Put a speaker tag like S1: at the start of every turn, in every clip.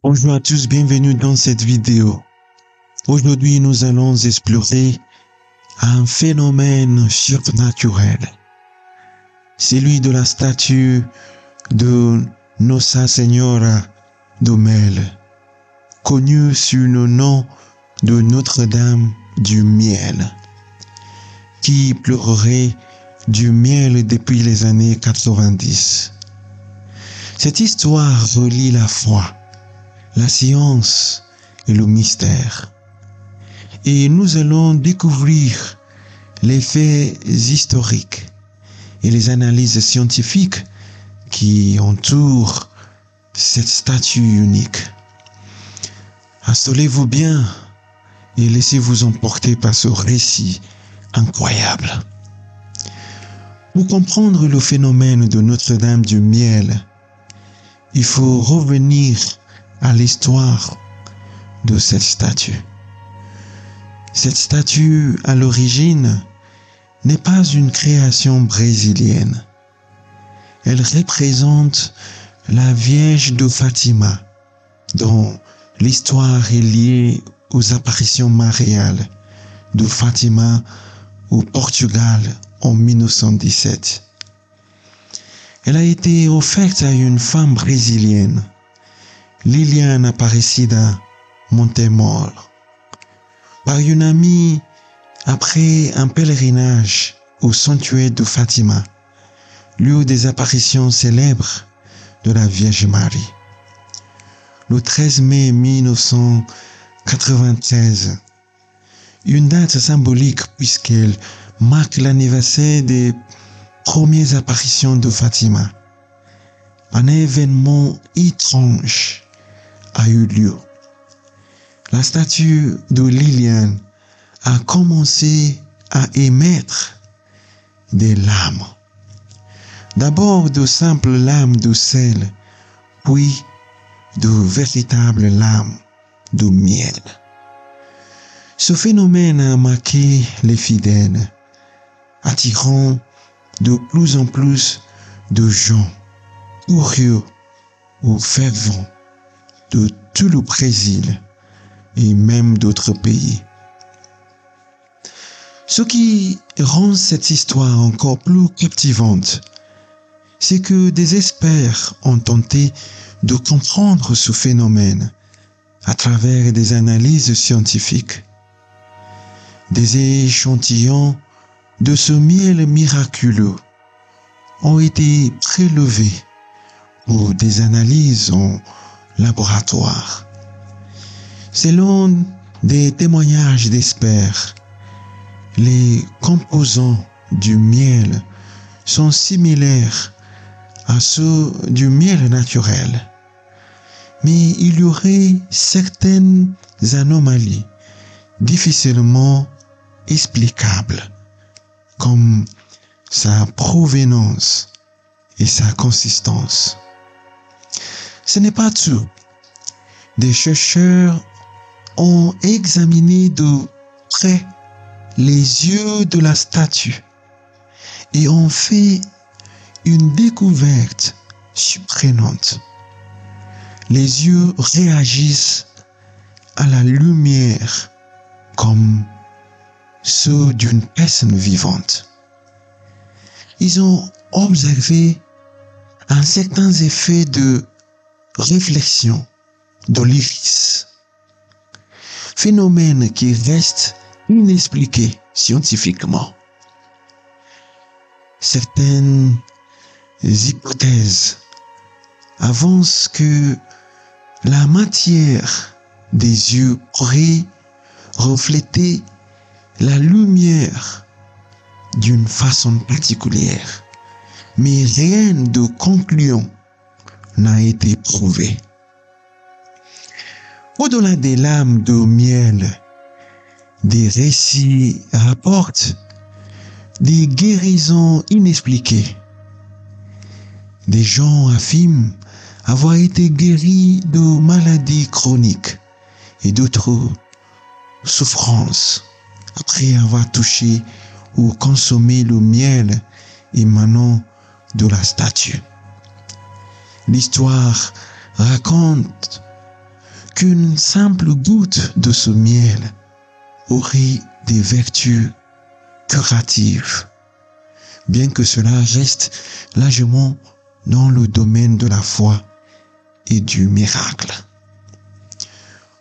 S1: Bonjour à tous, bienvenue dans cette vidéo. Aujourd'hui, nous allons explorer un phénomène surnaturel, celui de la statue de Nossa Senhora do Mel, connue sous le nom de Notre-Dame du Miel, qui pleurerait du miel depuis les années 90. Cette histoire relie la foi, la science et le mystère. Et nous allons découvrir les faits historiques et les analyses scientifiques qui entourent cette statue unique. Installez-vous bien et laissez-vous emporter par ce récit incroyable. Pour comprendre le phénomène de Notre-Dame du Miel, il faut revenir à l'histoire de cette statue. Cette statue, à l'origine, n'est pas une création brésilienne. Elle représente la Vierge de Fatima, dont l'histoire est liée aux apparitions mariales de Fatima au Portugal en 1917. Elle a été offerte à une femme brésilienne, Liliane Aparecida Montemor, par une amie après un pèlerinage au sanctuaire de Fatima, lieu des apparitions célèbres de la Vierge Marie. Le 13 mai 1993, une date symbolique puisqu'elle marque l'anniversaire des premières apparitions de Fatima, un événement étrange a eu lieu. La statue de Liliane a commencé à émettre des larmes. D'abord de simples larmes de sel, puis de véritables larmes de miel. Ce phénomène a marqué les fidèles, attirant de plus en plus de gens curieux ou fervents de tout le Brésil et même d'autres pays. Ce qui rend cette histoire encore plus captivante, c'est que des experts ont tenté de comprendre ce phénomène à travers des analyses scientifiques. Des échantillons de ce miel miraculeux ont été prélevés pour des analyses en laboratoire. Selon des témoignages d'experts, les composants du miel sont similaires à ceux du miel naturel, mais il y aurait certaines anomalies difficilement explicables, comme sa provenance et sa consistance. Ce n'est pas tout. Des chercheurs ont examiné de près les yeux de la statue et ont fait une découverte surprenante. Les yeux réagissent à la lumière comme ceux d'une personne vivante. Ils ont observé un certain effet de réflexion de l'iris, phénomène qui reste inexpliqué scientifiquement. Certaines hypothèses avancent que la matière des yeux pourrait refléter la lumière d'une façon particulière, mais rien de concluant n'a été prouvé. Au-delà des larmes de miel, des récits rapportent des guérisons inexpliquées. Des gens affirment avoir été guéris de maladies chroniques et d'autres souffrances après avoir touché ou consommé le miel émanant de la statue. L'histoire raconte qu'une simple goutte de ce miel aurait des vertus curatives, bien que cela reste largement dans le domaine de la foi et du miracle.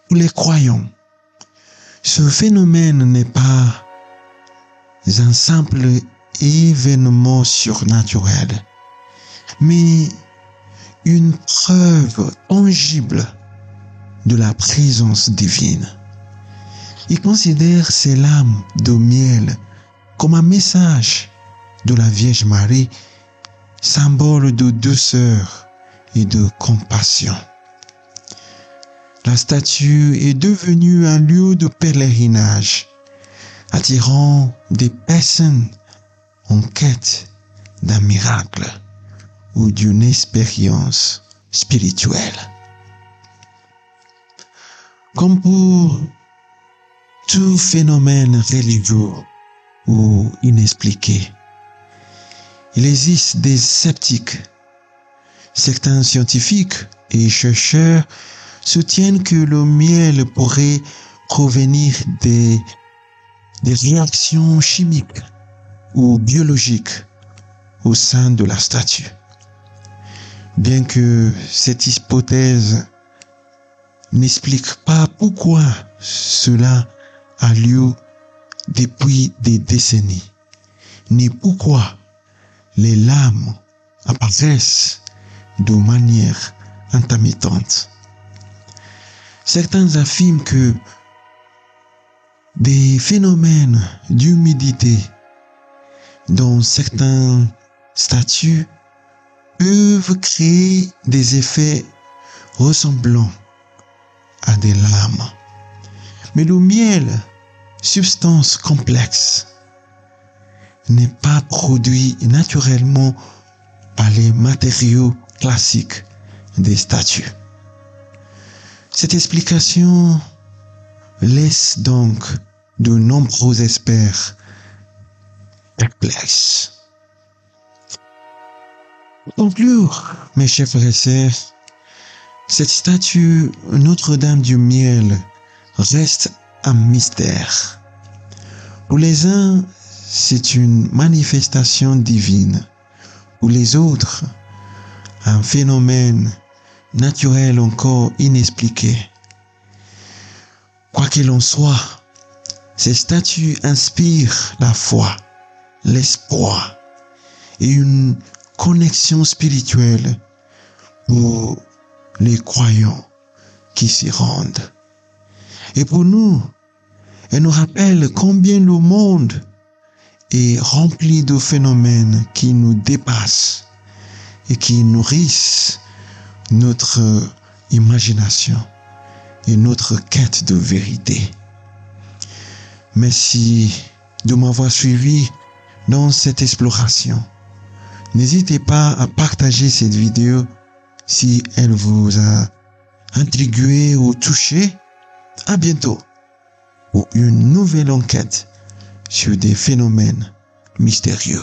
S1: Pour les croyants, ce phénomène n'est pas un simple événement surnaturel, mais une preuve tangible de la présence divine. Il considère ces lames de miel comme un message de la Vierge Marie, symbole de douceur et de compassion. La statue est devenue un lieu de pèlerinage, attirant des personnes en quête d'un miracle ou d'une expérience spirituelle. Comme pour tout phénomène religieux ou inexpliqué, il existe des sceptiques. Certains scientifiques et chercheurs soutiennent que le miel pourrait provenir des réactions chimiques ou biologiques au sein de la statue. Bien que cette hypothèse n'explique pas pourquoi cela a lieu depuis des décennies, ni pourquoi les lames apparaissent de manière intermittente. Certains affirment que des phénomènes d'humidité dans certaines statues peuvent créer des effets ressemblant à des lames. Mais le miel, substance complexe, n'est pas produit naturellement par les matériaux classiques des statues. Cette explication laisse donc de nombreux experts perplexes. Pour conclure, mes chers frères et sœurs, cette statue Notre-Dame du Miel reste un mystère. Pour les uns, c'est une manifestation divine. Pour les autres, un phénomène naturel encore inexpliqué. Quoi qu'il en soit, ces statues inspirent la foi, l'espoir et une connexion spirituelle pour les croyants qui s'y rendent. Et pour nous, elles nous rappellent combien le monde est rempli de phénomènes qui nous dépassent et qui nourrissent notre imagination et notre quête de vérité. Merci de m'avoir suivi dans cette exploration. N'hésitez pas à partager cette vidéo si elle vous a intrigué ou touché. À bientôt pour une nouvelle enquête sur des phénomènes mystérieux.